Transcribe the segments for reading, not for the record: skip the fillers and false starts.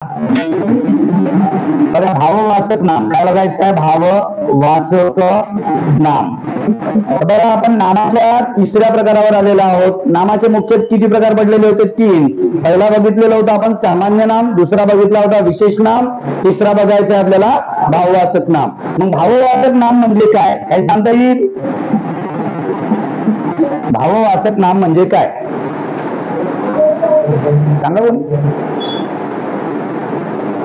तर भाववाचक नाम काय बघायचं आहे? भाववाचक नाम. बरं, आपण नामाच्या तिसऱ्या प्रकारावर आलेलो आहोत. नामाचे मुख्य किती प्रकार पडलेले होते? 3. पहिला बघितलेलं होतं आपण सामान्य नाम, दुसरा बघितला होता विशेष नाम, तिसरा बघायचं आहे आपल्याला भाववाचक नाम. मग भाववाचक नाम म्हणजे काय? काय सांगता येईल? भाववाचक नाम म्हणजे काय सांगा बरं.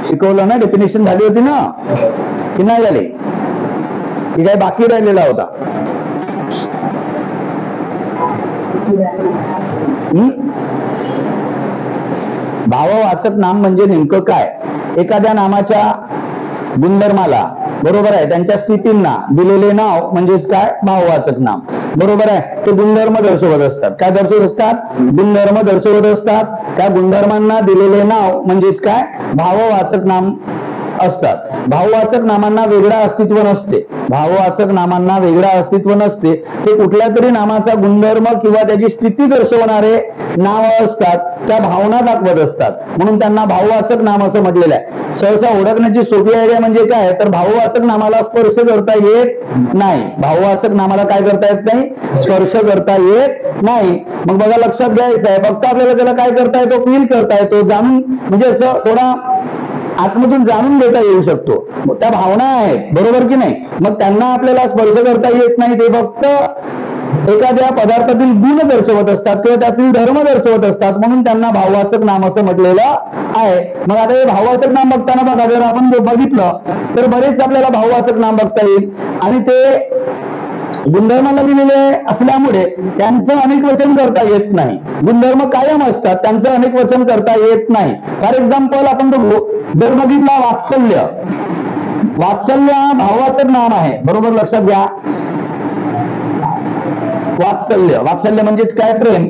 शिकवलं ना? डेफिनेशन झाली होती ना की नाही झाली? की काय बाकी राहिलेला होता? भाववाचक नाम म्हणजे नेमकं काय? एखाद्या नामाच्या गुणधर्माला, बरोबर आहे, त्यांच्या स्थितींना दिलेले नाव म्हणजेच काय? भाववाचक नाम. बरोबर आहे. ते गुणधर्म दर्शवत असतात. काय दर्शवत असतात? गुणधर्म दर्शवत असतात. त्या गुणधर्मांना दिलेले नाव म्हणजेच काय? भाववाचक नाम असतात. भाववाचक नामांना वेगळा अस्तित्व नसते. भाववाचक नामांना वेगळा अस्तित्व नसते. ते कुठल्या तरी नामाचा गुणधर्म किंवा त्याची स्थिती दर्शवणारे नाव असतात. त्या भावना दाखवत असतात, म्हणून त्यांना भाववाचक नाम असं म्हटलेलं आहे. सहसा ओळखण्याची सोपी आयडिया म्हणजे काय? तर भाववाचक नामाला स्पर्श करता येत नाही. भाववाचक नामाला काय करता येत नाही? स्पर्श करता येत नाही. मग बघा, लक्षात घ्यायचं आहे, फक्त आपल्याला त्याला काय करता येतो? फील करता येतो, जाणून, म्हणजे असं थोडा आतमधून जाणून घेता येऊ शकतो. त्या भावना आहेत, बरोबर की नाही? मग त्यांना आपल्याला स्पर्श करता येत नाही. ते फक्त एखाद्या पदार्थातील गुण दर्शवत असतात किंवा त्यातील धर्म दर्शवत असतात, म्हणून त्यांना भाववाचक नाम असं म्हटलेलं आहे. मग आता हे भाववाचक नाम बघताना बघा, जर आपण बघितलं तर बरेच आपल्याला भाववाचक नाम बघता येईल, आणि ते गुणधर्माला दिलेले असल्यामुळे त्यांचं अनेक वचन करता येत नाही. गुणधर्म कायम असतात, त्यांचं अनेक वचन करता येत नाही. फॉर एक्झाम्पल आपण बघू, जर बघितला वात्सल्य. वात्सल्य हा भाववाचक नाम आहे, बरोबर, लक्षात घ्या. वात्सल्य, वात्सल्य म्हणजेच काय? प्रेम,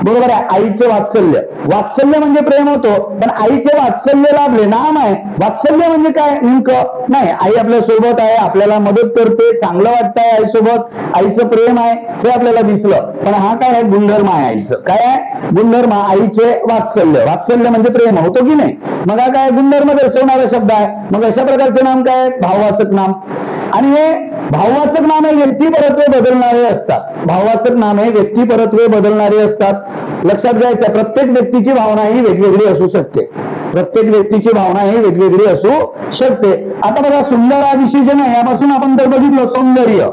बरोबर आहे. आईचे वात्सल्य, वात्सल्य म्हणजे प्रेम होतो, पण आईचे वात्सल्य लाभले, नाम आहे. वात्सल्य म्हणजे काय नेमकं? नाही, आई आपल्या सोबत आहे, आपल्याला मदत करते, चांगलं वाटतंय आईसोबत, आईचं प्रेम आहे हे आपल्याला दिसलं, पण हा काय आहे? गुणधर्म आहे आईचं. काय आहे? गुणधर्म. आईचे वात्सल्य, वात्सल्य म्हणजे प्रेम, होतो की नाही? मग हा काय? गुणधर्म दर्शवणारा शब्द आहे. मग अशा प्रकारचे नाम काय? भाववाचक नाम. आणि हे भाववाचक नाम हे व्यक्तिपरत्वे बदलणारे असतात. भाववाचक नाम हे व्यक्तिपरत्वे बदलणारे असतात. लक्षात घ्यायचं, प्रत्येक व्यक्तीची भावना ही वेगवेगळी असू शकते. प्रत्येक व्यक्तीची भावना ही वेगवेगळी असू शकते. आता बघा, सुंदर हा विशेषण आहे, यापासून आपण तर बघितलं सौंदर्य.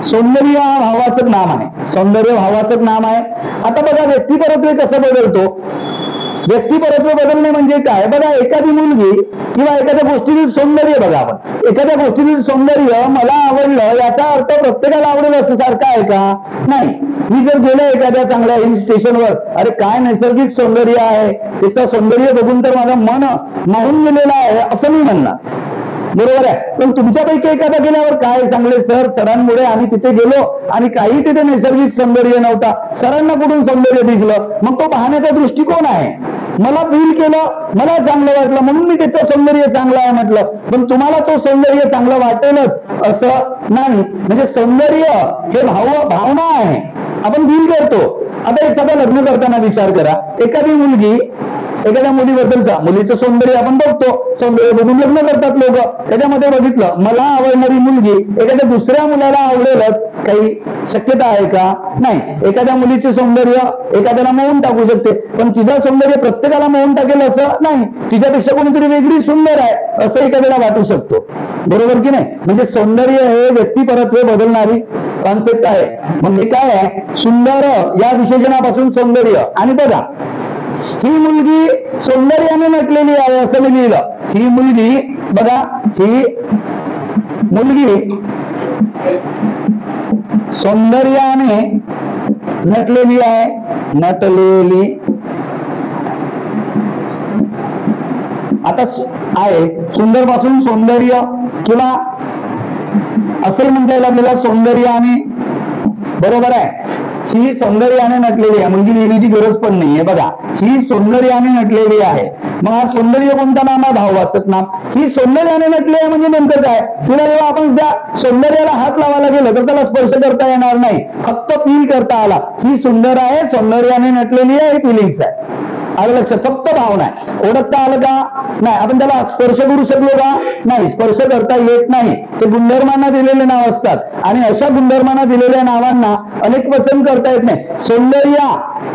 सौंदर्य हा भाववाचक नाम आहे. सौंदर्य भाववाचक नाम आहे. आता बघा, व्यक्तिपरत्वे कसं बदलतो? व्यक्तिपरत्व बदलणे म्हणजे काय? बघा, एखादी मुलगी किंवा एखाद्या गोष्टीतील सौंदर्य, बघा, आपण एखाद्या गोष्टीतील सौंदर्य मला आवडलं याचा अर्थ प्रत्येकाला आवडेल असं सारखं आहे का? नाही. मी जर गेलो एखाद्या चांगल्या हिल स्टेशनवर, अरे काय नैसर्गिक सौंदर्य आहे, तिथं सौंदर्य बघून तर माझं मन मोहून गेलेलं आहे असं मी म्हणणार, बरोबर आहे. पण तुमच्यापैकी एखादा गेल्यावर काय चांगले सरांमुळे आम्ही तिथे गेलो आणि काही तिथे नैसर्गिक सौंदर्य नव्हता, सरांना कुठून सौंदर्य दिसलं, मग तो पाहण्याचा दृष्टिकोन आहे. मला फील केलं, मला चांगलं वाटलं, म्हणून मी त्याचं सौंदर्य चांगलं आहे म्हटलं. पण तुम्हाला तो सौंदर्य चांगलं वाटेलच असं नाही. म्हणजे सौंदर्य हे भावना आहे, आपण फील करतो. आता एक साधा लग्न करताना विचार करा, एखादी मुलगी एखाद्या मुलीबद्दलचा, मुलीचं सौंदर्य आपण बघतो, सौंदर्य बघून लग्न करतात लोक. त्याच्यामध्ये बघितलं, मला आवडणारी मुलगी एखाद्या दुसऱ्या मुलाला आवडेलच, काही शक्यता आहे का? नाही. एखाद्या मुलीचे सौंदर्य एखाद्याला मोहून टाकू शकते, पण तिचं सौंदर्य प्रत्येकाला मोहून टाकेल असं नाही. तिच्यापेक्षा कोणीतरी वेगळी सुंदर आहे असं एखाद्याला वाटू शकतो, बरोबर की नाही? म्हणजे सौंदर्य हे व्यक्तिपरत्वे बदलणारी कॉन्सेप्ट आहे. मग हे काय आहे? सुंदर या विशेषणापासून सौंदर्य. आणि बघा, ही मुलगी सौंदर्याने नटलेली आहे असं मी लिहिलं. ही मुलगी, बघा, ही मुलगी सौंदर्याने नटलेली आहे. नटलेली आता आहे. सुंदर पासून सौंदर्य, किंवा असं म्हणता येईल आपल्याला सौंदर्याने, बरोबर आहे. ही सौंदर्याने नटलेली आहे, मुलगी लिहिण्याची गरज पण नाहीये. बघा, ही सौंदर्याने नटलेली आहे. मग हा सौंदर्य कोणता नाम आहे? भाववाचक नाम. ही सौंदर्याने नटली आहे म्हणजे नेमकं काय? तिला जेव्हा आपण त्या सौंदर्याला हात लावायला गेलो तर त्याला स्पर्श करता येणार नाही, फक्त फील करता आला. ही सुंदर आहे, सौंदर्याने नटलेली आहे, ही फिलिंग्स आहे. आलं लक्षात? फक्त भावना आहे. ओळखता आलं का? नाही. आपण त्याला स्पर्श करू शकलो का? नाही, स्पर्श करता येत नाही. ते गुणधर्मांना दिलेले नाव असतात आणि अशा गुणधर्मांना दिलेल्या नावांना अनेक वचन करता येत नाही. सौंदर्य,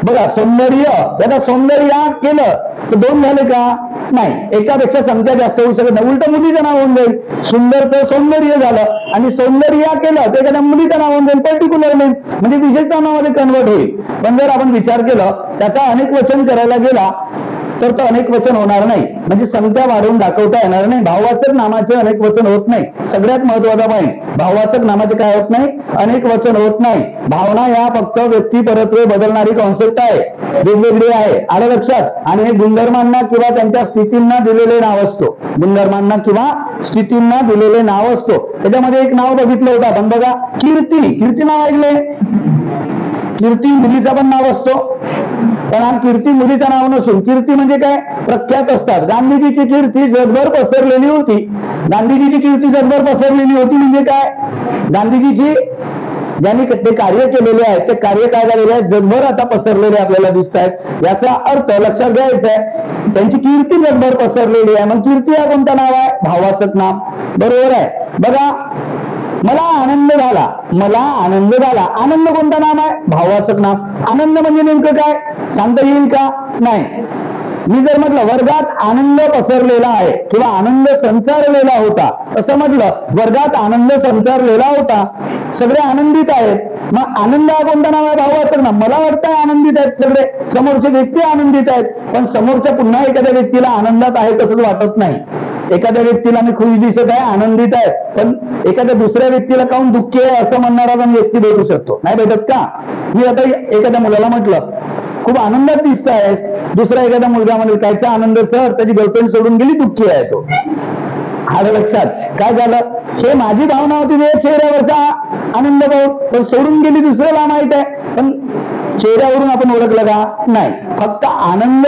बघा सौंदर्य, याचा सौंदर्य केलं तर दोन झाले का? नाही, एकापेक्षा संख्या जास्त होऊ शकत नाही. उलट मुलीचं नाव होऊन जाईल. सुंदरचं सौंदर्य झालं आणि सौंदर्य केलं तर एखाद्या मुलीचं नाव होऊन जाईल, पर्टिक्युलर नेम, म्हणजे विशेष नावामध्ये कन्वर्ट होईल. पण जर आपण विचार केलं त्याचा अनेक वचन करायला गेला तर तो अनेक वचन होणार नाही, म्हणजे संख्या वाढवून दाखवता येणार नाही. भाववाचक नामाचे अनेक वचन होत नाही. सगळ्यात महत्वाचा पॉईंट, भाववाचक नामाचे काय होत नाही? अनेक वचन होत नाही. भावना या फक्त व्यक्ती परत्वे बदलणारी कॉन्सेप्ट आहे, वेगवेगळी आहे. आलं लक्षात? आणि हे गुणधर्मांना किंवा त्यांच्या स्थितींना दिलेले नाव असतो. गुणधर्मांना किंवा स्थितींना दिलेले नाव असतो. त्याच्यामध्ये एक नाव बघितलं होतं आपण, बघा कीर्ती. कीर्ती नाव ऐकले? कीर्ती मुलीचा पण नाव असतो, पण हा कीर्ती मुलीचं नाव नसून कीर्ती म्हणजे काय? प्रख्यात असतात. गांधीजीची कीर्ती जगभर पसरलेली होती. गांधीजीची कीर्ती जगभर पसरलेली होती म्हणजे काय? गांधीजीची ज्यांनी ते कार्य केलेले आहे ते कार्य काय झालेले आहे? जगभर आता पसरलेले आपल्याला दिसत आहेत. याचा अर्थ लक्षात घ्यायचा आहे, त्यांची कीर्ती जगभर पसरलेली आहे. मग कीर्ती हा कोणतं नाव आहे? भाववाचक नाम. बरोबर आहे. बघा, मला आनंद झाला, मला आनंद झाला. आनंद कोणतं नाम आहे? भाववाचक नाम. आनंद म्हणजे नेमकं काय सांगता येईल का? नाही. मी जर म्हटलं वर्गात आनंद पसरलेला आहे किंवा आनंद संचारलेला होता, असं म्हटलं वर्गात आनंद संचारलेला होता, सगळे आनंदित आहेत, मग आनंद हा कोणता नाव आहे? भाववाचक नाम. मला वाटतं आनंदित आहेत सगळे, समोरचे व्यक्ती आनंदित आहेत, पण समोरच्या पुन्हा एखाद्या व्यक्तीला आनंदात आहे तसंच वाटत नाही. एखाद्या व्यक्तीला मी खुश दिसत आहे, आनंदित आहे, पण एखाद्या दुसऱ्या व्यक्तीला काहून दुःखी आहे असं म्हणणारा पण व्यक्ती भेटू शकतो. नाही भेटत का? मी आता एखाद्या मुलाला म्हटलं खूप आनंदात दिसत आहेस, दुसरा एखादा मुलगा म्हणेल कायचा आनंद सर, त्याची गर्लफ्रेंड सोडून गेली, दुःखी आहे तो. आलं लक्षात? काय झालं? हे माझी भावना होती, चेहऱ्यावरचा आनंद पाहून, पण सोडून गेली दुसऱ्याला माहित आहे, पण चेहऱ्यावरून आपण ओळखलं का? नाही. फक्त आनंद,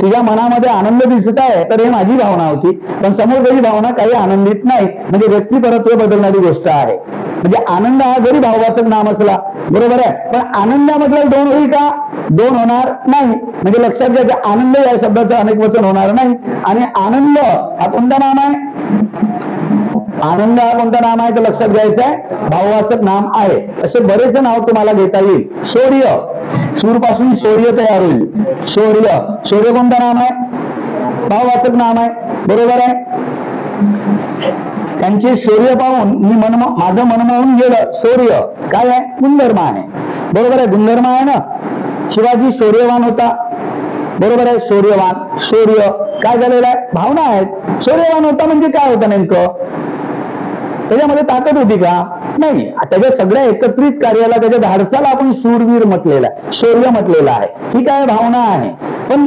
तुझ्या मनामध्ये आनंद दिसत आहे तर हे माझी भावना होती, पण समोरची भावना काही आनंदित नाही, म्हणजे व्यक्ती परत्वे बदलणारी गोष्ट आहे. म्हणजे आनंद हा जरी भाववाचक नाम असला, बरोबर आहे, पण आनंदामधलं दोन होईल का? दोन होणार नाही. म्हणजे लक्षात घ्यायचं, आनंद या शब्दाचं अनेक वचन होणार नाही. आणि आनंद हा कोणता नाम आहे? आनंद हा कोणता नाम आहे तर लक्षात घ्यायचं आहे, भाववाचक नाम आहे. असे बरेच नाव तुम्हाला घेता येईल. शौर्य, सूर पासून शौर्य तयार होईल. शौर्य, शौर्य कोणतं नाम आहे? भाववाचक नाम आहे. बरोबर आहे. त्यांचे शौर्य पाहून मी माझं मनमोहून गेलं. शौर्य काय आहे? गुणधर्म आहे. बरोबर आहे, गुणधर्म आहे ना. शिवाजी शौर्यवान होता. बरोबर आहे, शौर्यवान. शौर्य काय झालेलं आहे? भावना आहेत. शौर्यवान होता म्हणजे काय होतं नेमकं? त्याच्यामध्ये ताकद होती का? नाही. त्याच्या सगळ्या एकत्रित कार्याला, त्याच्या धाडसाला आपण शूरवीर म्हटलेला आहे, शौर्य म्हटलेलं आहे. ही काय भावना आहे. पण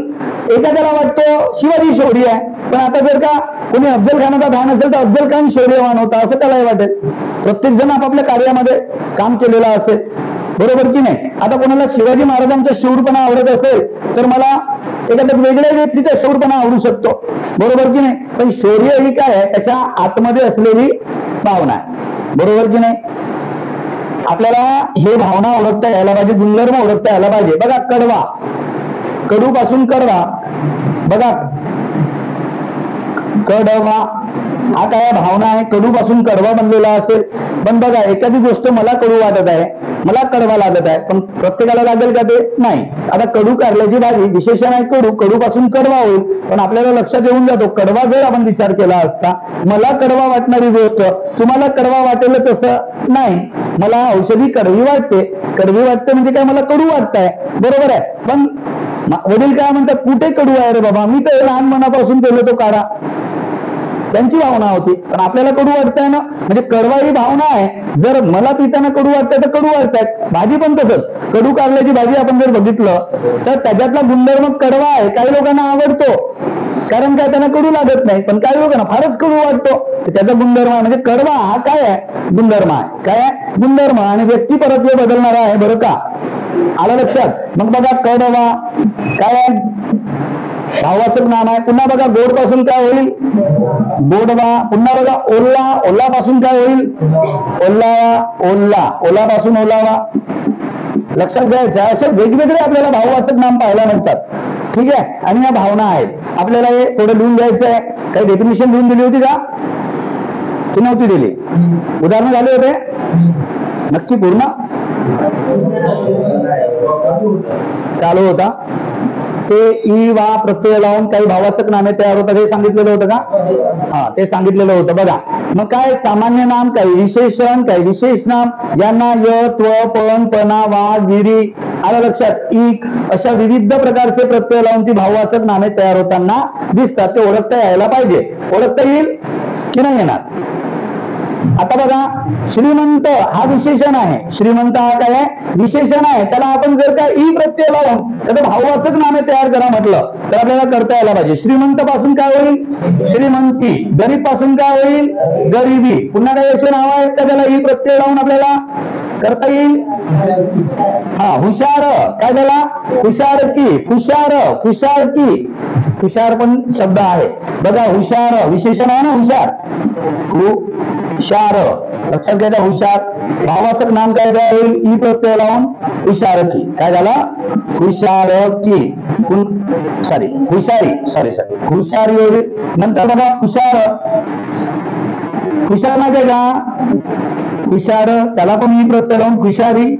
एखाद्याला वाटतो शिवाजी शौर्य आहे, पण आता जर का कोणी अफजल खानाचा धान असेल तर अफजल खान शौर्यवान होता असं त्यालाही वाटेल. प्रत्येक जण आपापल्या कार्यामध्ये काम केलेलं असेल. बरोबर की नाही? आता कोणाला शिवाजी महाराजांचा शूरपणा आवडत असेल तर मला एखाद्या वेगळ्या व्यक्तीचा शूरपणा आवडू शकतो. बरोबर की नाही? पण शौर्य ही काय आहे? त्याच्या आतमध्ये असलेली भावना आहे. बरोबर की नाही? आपल्याला हे भावना ओळखता यायला पाहिजे, गुणधर्म ओळखता यायला पाहिजे. बघा कडवा, कडू पासून कडवा. बघा कडवा हा काय भावना आहे? कडू पासून कडवा बनलेला असेल. पण बघा एखादी गोष्ट मला कडू वाटत आहे, मला कडवा लागत आहे, पण प्रत्येकाला लागेल का ते? नाही. आता कडू कारल्याची भाजी विशेषण आहे कडू, कडू पासून कडवा होईल, पण आपल्याला लक्षात येऊन जातो कडवा जर आपण विचार केला असता, मला कडवा वाटणारी गोष्ट तुम्हाला कडवा वाटेल तसं नाही. मला औषधी कडवी वाटते, कडवी वाटते म्हणजे काय? मला कडू वाटतंय. बरोबर आहे. पण वडील काय म्हणतात? कुठे कडू आहे रे बाबा, मी तर लहानपणापासून पेलो तो काढा. त्यांची भावना होती, पण आपल्याला कडू वाटतंय ना. म्हणजे कडवा ही भावना आहे. जर मला पिताना कडू वाटतंय तर कडू वाटतायत. भाजी पण तसंच, कडू कारल्याची भाजी आपण जर बघितलं तर त्याच्यातला गुणधर्म कडवा आहे. काही लोकांना आवडतो कारण काय? त्यांना कडू लागत नाही, पण काही लोकांना फारच कडू वाटतो, त्याचा गुणधर्म आहे. म्हणजे कडवा हा काय आहे? गुणधर्म आहे. काय आहे? गुणधर्म. आणि व्यक्ती परत्वे बदलणारा आहे. बरं का? आलं लक्षात? मग बघा कडवा काय आहे? भाववाचक नाम आहे. पुन्हा बघा गोड पासून काय होईल? गोडवा. पुन्हा बघा ओल्ला, ओल्ला पासून काय होईल? ओल्लावा, ओल्ला, ओला पासून ओलावा. लक्षात घ्यायचं. असे वेगवेगळे आपल्याला भाववाचक नाम पाहायला मिळतात. ठीक आहे. आणि या भावना आहेत. आपल्याला हे थोडं लिहून द्यायचं आहे. काही डेफिनेशन लिहून दिली होती का? की नव्हती दिली? उदाहरण झाले होते नक्की पूर्ण चालू होता. ते ई वा प्रत्यय लावून काही भाववाचक नामे तयार होतात हे सांगितलेलं होतं का? हा, ते सांगितलेलं होतं. बघा मग काय सामान्य नाम, काही विशेषण, काही विशेष नाम, यांना य, त्व, पण, पणा, वा, गिरी, आलं लक्षात, इक अशा विविध प्रकारचे प्रत्यय लावून ती भाववाचक नामे तयार होताना दिसतात. ते ओळखता यायला पाहिजे. ओळखता येईल की नाही येणार? आता बघा, श्रीमंत हा विशेषण आहे. श्रीमंत हा काय आहे? विशेषण आहे. त्याला आपण जर का ई प्रत्यय लावून त्याचं भाववाचक नामे तयार करा म्हटलं तर आपल्याला करता यायला पाहिजे. श्रीमंत पासून काय होईल? श्रीमंती. गरीब पासून काय होईल? गरिबी. पुन्हा काही असे नाव आहेत का त्याला ई प्रत्यय लावून आपल्याला करता येईल? हा, हुशार. काय त्याला? हुशारकी. हुशार, हुशारकी. हुशार पण शब्द आहे बघा. हुशार विशेषण आहे ना, हुशार. हुशार लक्षात घ्यायचा. हुशार भावाचक नाम काय होईल? ई प्रत्यय लावून हुशारकी. काय झालं? हुशारकी. सॉरी हुशारी. सॉरी हुशारी होईल. नंतर बघा हुशार. हुशार माहिती आहे का? हुशार त्याला पण ई प्रत्यय लावून हुशारी.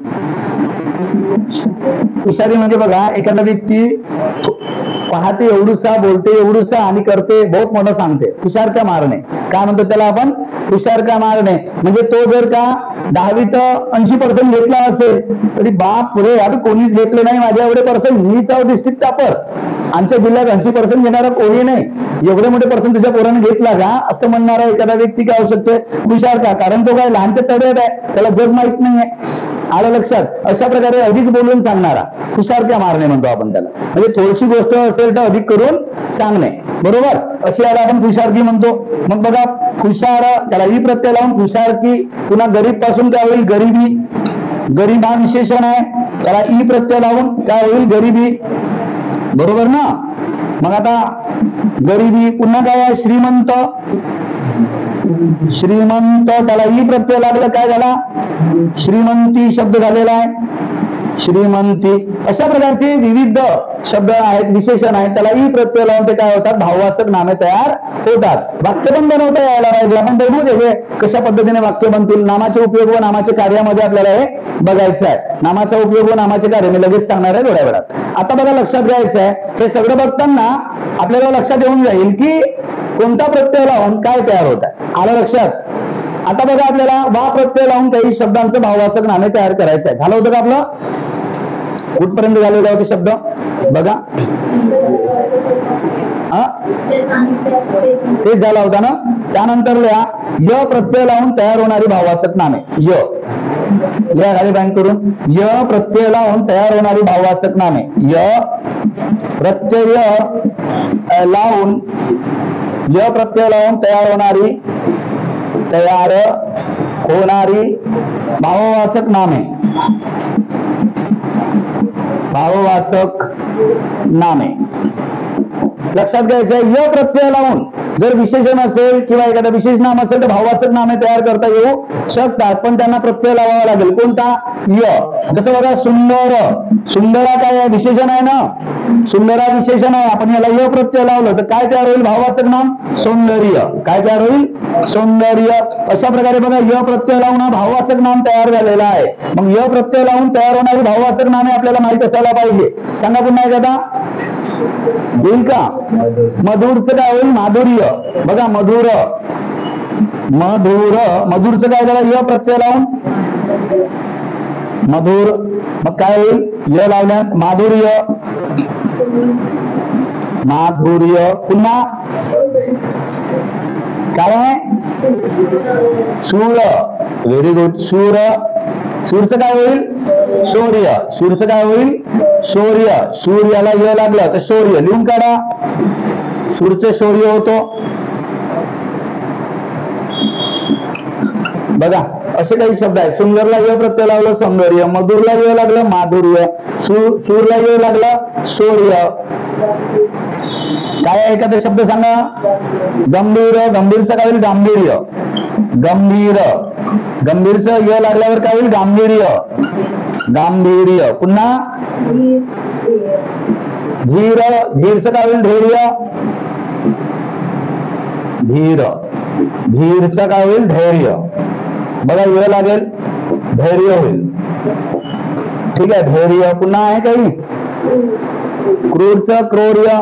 हुशारी म्हणजे बघा एखादा व्यक्ती पाहते एवढूसा, बोलते एवढूसा आणि करते बहुत मोठं सांगते. हुशार का मारणे. काय म्हणतो त्याला आपण? हुशार का मारणे. म्हणजे तो जर का 10वीत 80% घेतला असेल तरी बाप पुढे आता कोणीच घेतले नाही माझ्या एवढे पर्सेंट, मीच आहो डिस्ट्रिक्ट टॉपर. आमच्या जिल्ह्यात 80% घेणारा कोणी नाही. एवढे मोठे पर्सेंट तुझ्या पोराने घेतला का असं म्हणणारा एखादा व्यक्ती काय होऊ शकते? हुशार का. कारण तो काय लहानच्या तळ्यात आहे, त्याला जग माहित नाहीये. आलं लक्षात. अशा प्रकारे अधिक बोलून सांगणारा हुशार क्या मारणे म्हणतो आपण त्याला. म्हणजे थोडीशी गोष्ट असेल तर अधिक करून सांगणे. बरोबर. अशी याला आपण हुशारकी म्हणतो. मग बघा हुशार त्याला ई प्रत्यय लावून हुशारकी. पुन्हा गरीब पासून काय होईल? गरिबी. गरीब हा विशेषण आहे, त्याला ई प्रत्यय लावून काय होईल? गरिबी. बरोबर ना. मग आता गरिबी. पुन्हा काय आहे? श्रीमंत. श्रीमंत त्याला ई प्रत्यय लागलं. काय झाला? श्रीमंती शब्द झालेला आहे. श्रीमंती. अशा प्रकारचे विविध शब्द आहेत, विशेषण आहेत, त्याला ई प्रत्यय लावून ते काय होतात? भाववाचक नामे तयार होतात. वाक्य पण बनवता यायला पाहिजे. आपण बघू दे कशा पद्धतीने वाक्य बनतील. नामाचे उपयोग व नामाचे कार्यामध्ये आपल्याला हे बघायचं आहे. नामाचा उपयोग व नामाचे कार्य मी लगेच सांगणार आहे थोड्या वेळात. आता बघा लक्षात घ्यायचं आहे, हे सगळं बघताना आपल्याला लक्षात येऊन जाईल की कोणता प्रत्यय लावून काय तयार होत आहे. आलं लक्षात. आता बघा आपल्याला वा प्रत्यय लावून काही शब्दांचं भाववाचक नामे तयार करायचं आहे. झालं होतं का आपलं? कुठपर्यंत झालेले होते शब्द बघा. तेच झाला होता ना. त्यानंतर लिहा य प्रत्यय लावून तयार होणारी भाववाचक नामे. य लिहा खाली बँक करून. य प्रत्यय लावून तयार होणारी भाववाचक नामे. य प्रत्यय लावून य प्रत्यय लावून तयार होणारी भाववाचक नामे. भाववाचक नामे लक्षात घ्यायचं आहे. य प्रत्यय लावून जर विशेषण असेल किंवा एखादा विशेष नाम असेल तर भाववाचक नामे तयार करता येऊ शकतात, पण त्यांना प्रत्यय लावावा लागेल. कोणता? य. जसं बघा सुंदर. सुंदरा काय आहे? विशेषण आहे ना. सुंदरा विशेषण आहे. आपण याला य प्रत्यय लावलं तर काय तयार होईल? भाववाचक नाम सौंदर्य. काय तयार होईल? सौंदर्य. अशा प्रकारे बघा य प्रत्यय लावून हा भाववाचक नाम तयार झालेला आहे. मग य प्रत्यय लावून तयार होणारी भाववाचक नामे आपल्याला माहित असायला पाहिजे. सांगा पुन्हा एकदा. होईल का? मधुरचं काय होईल? माधुर्य. बघा मधुर. मधुरचं काय झालं? य प्रत्यय लावून मधुर. मग काय होईल? य लावल्या माधुर्य. पुन्हा काय आहे? सूर. Very good. सूरचं काय होईल? शौर्य. सूरचं काय होईल? शौर्य. सूर्याला य लागलं तर शौर्य लिहून काढा. सूरचे शौर्य होतो. बघा असे काही शब्द आहेत. सुंदरला य प्रत्यय लावलं सौंदर्य. मधुरला य लागलं माधुर्य. सूरला य लागलं शौर्य. काय एखादा शब्द सांगा. गंभीर. गंभीरचं काय होईल? गांभीर्य. गंभीर. गंभीरचं य लागल्यावर काय होईल? गांभीर्य. गांभीर्य. पुन्हा धीर, धीरचं काय होईल? धैर्य. धीर, धीरचं काय होईल? धैर्य. बघा य लागेल, धैर्य होईल. ठीक आहे, धैर्य. पुन्हा आहे काही? क्रूरचं क्रौर्य.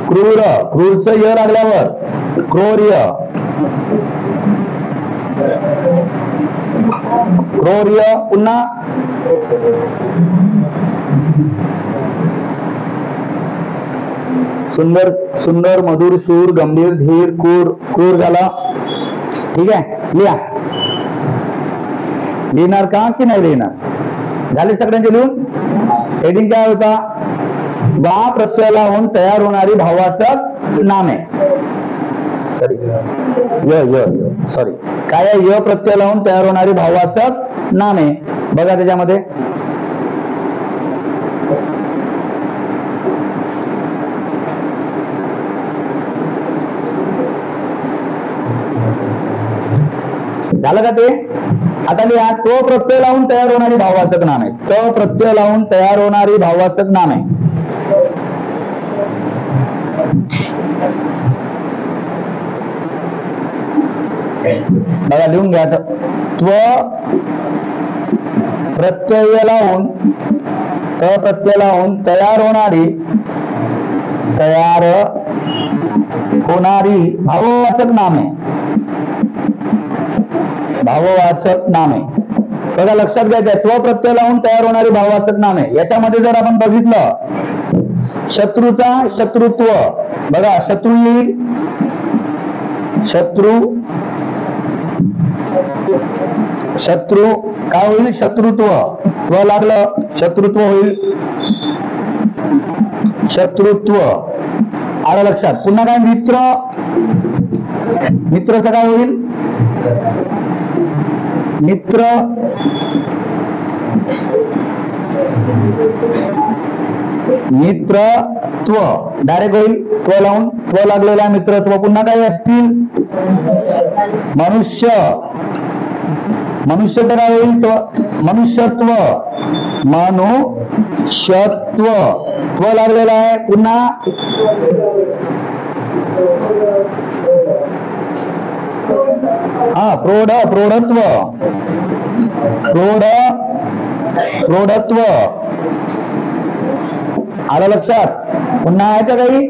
क्रूर, क्रूरचं य लागल्यावर क्रौर्य. क्रौर्य. पुन्हा सुंदर, सुंदर, मधुर, शूर, गंभीर, धीर, क्रूर. क्रूर झाला. ठीक आहे, लिहा. लिहिणार का की नाही लिहिणार? झाले सगळ्यांचे लिहून? हेडिंग काय होता? वा प्रत्ययाला होऊन तयार होणारी भाववाचक नामे. सॉरी, य य य सॉरी काय आहे? य प्रत्ययाला होऊन तयार होणारी भाववाचक नामे. बघा त्याच्यामध्ये झालं का ते? आता लिहा. तो प्रत्यय लावून तयार होणारी भाववाचक नामे. तो प्रत्यय लावून तयार होणारी भाववाचक नामे. बघा लिहून घ्या. त्व प्रत्यय लावून, त प्रत्यय लावून तयार होणारी भाववाचक नामे. भाववाचक नामे. बघा लक्षात घ्यायचं, त्व प्रत्यय लावून तयार होणारी भाववाचक नामे. याच्यामध्ये जर आपण बघितलं, शत्रूचा शत्रुत्व. बघा शत्रू येईल, शत्रू. शत्रू काय होईल? शत्रुत्व. त्व लागलं, शत्रुत्व होईल. शत्रुत्व आलं लक्षात. पुन्हा काय? मित्र. मित्रचं काय होईल? मित्र. मित्रत्व डायरेक्ट होईल. त्व लावून, त्व लागलेला मित्रत्व. पुन्हा काय असतील? मनुष्य. मनुष्य तर काय होईल? मनुष्यत्व. मनुष्यत्व. त्व लागलेला आहे. पुन्हा प्रौढ, प्रौढत्व. प्रौढत्व आलं लक्षात. पुन्हा आहे का काही?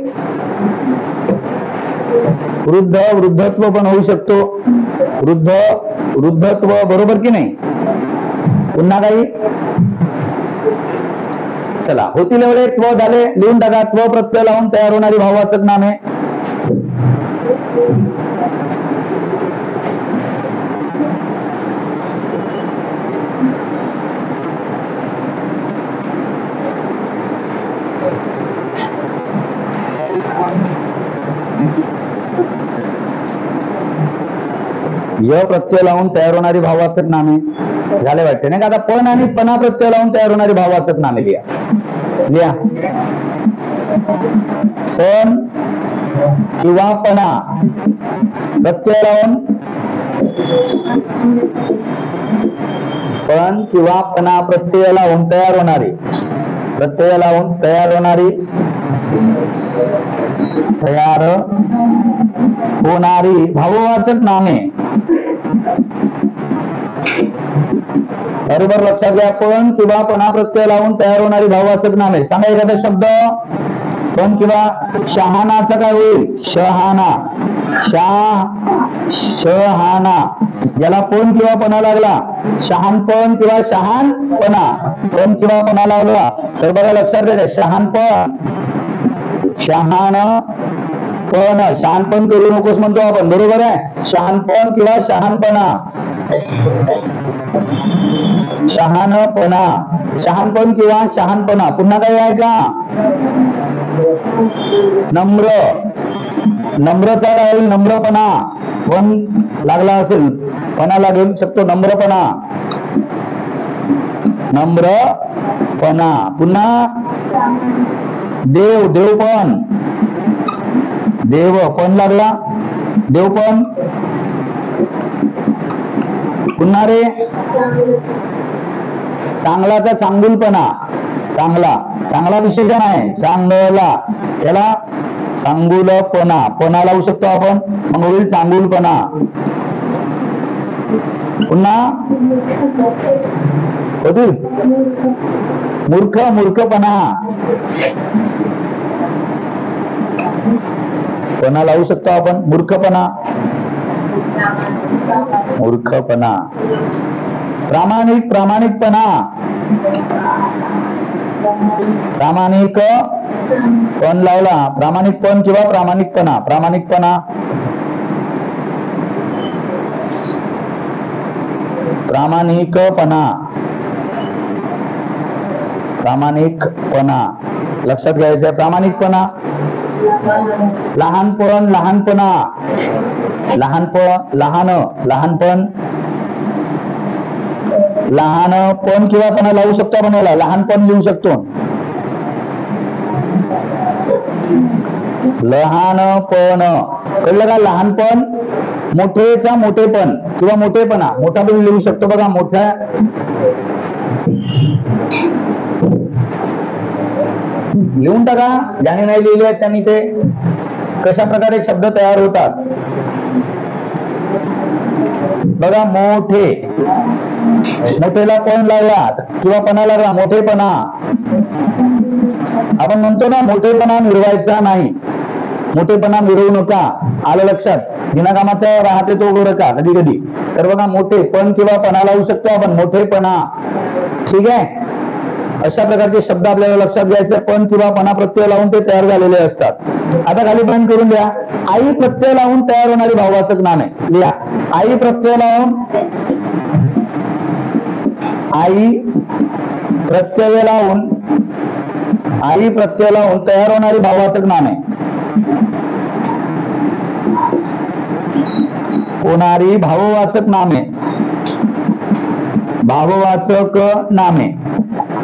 वृद्ध, वृद्धत्व पण होऊ शकतो. वृद्ध, वृद्धत्व. बरोबर की नाही? पुन्हा काही? चला होतील एवढे. त्व झाले, लिहून टाका. त्व प्रत्यय लावून तयार होणारी भाववाचक नामे. य प्रत्यय लावून तयार होणारी भाववाचक नामे झाले वाटते नाही का? आता पण आणि पणा प्रत्यय लावून तयार होणारी भाववाचक नामे लिहा. लिहा. पण किंवा पणा प्रत्यय लावून, पण किंवा पणा प्रत्यय लावून तयार होणारी, प्रत्यय लावून तयार होणारी, तयार होणारी भाववाचक नामे. बरोबर लक्षात घ्या. पण किंवा पणा प्रत्यय लावून तयार होणारी भाववाचक नामे. सांगा एखादा शब्द. पण किंवा शहाणाचा काय होईल? शहाणा. शहाणा ज्याला पण किंवा पणा लागला, शहाणपण किंवा शहाणपणा. पण किंवा पणा लागला तर बघा लक्षात घ्या. शहाणपण, शहाणपण. शहाणपण करू नकोस म्हणतो आपण. बरोबर आहे. शहाणपण किंवा शहाणपणा. शहाणपणा, शहाणपण किंवा शहाणपणा. पुन्हा काही आहे का? नम्र. नम्रचा काय होईल? नम्रपणा. पण लागला असेल, पणा लागेल शकतो. नम्रपणा, नम्रपणा. पुन्हा देव, देवपण. देव पण लागला, देवपण. पुन्हा रे चांगलाचा चांगुलपणा. चांगला, चांगला विशेषण आहे, चांगला. याला चांगुलपणा, पणा लावू शकतो आपण, मग होईल चांगुलपणा. पुन्हा होतील मूर्ख, मूर्खपणा. पणा लावू शकतो आपण, मूर्खपणा, मूर्खपणा. प्रामाणिक, प्रामाणिकपणा, प्रामाणिक पण लावला, प्रामाणिकपण किंवा प्रामाणिकपणा, प्रामाणिकपणा, प्रामाणिकपणा, प्रामाणिकपणा लक्षात घ्यायचं आहे. प्रामाणिकपणा. लहानपण, लहानपणा, लहानपण, लहान, लहानपण, लहानपण किंवा पणा लावू शकतो आपण, याला लहानपण लिहू शकतो. लहानपण कळलं का? लहानपण, मोठेचा मोठेपण किंवा मोठेपणा, मोठा पण लिहू शकतो बघा, मोठ्या. लिहून टाका, ज्याने नाही लिहिले आहेत त्यांनी ते कशा प्रकारे शब्द तयार होतात बघा. मोठे, मोठेला पण लागला किंवा पणा लागला, मोठेपणा. आपण म्हणतो ना, मोठेपणा मिरवायचा नाही, मोठेपणा मिरवू नका. आलं लक्षात? बिनाकामाचा राहते तो गोरका कधी कधी. तर बघा, मोठे पण किंवा पणा लावू शकतो आपण, मोठेपणा. ठीक आहे, अशा प्रकारचे शब्द आपल्याला लक्षात घ्यायचे. पण किंवा पणा प्रत्यय लावून ते तयार झालेले असतात. आता खाली बंद करून द्या. आई प्रत्यय लावून तयार होणारी भाववाचक नामे लिहा. आई प्रत्यय लावून, आई प्रत्यय लावून, आई प्रत्यय लावून तयार होणारी भाववाचक नामे. होणारी भाववाचक नामे, भाववाचक नामे.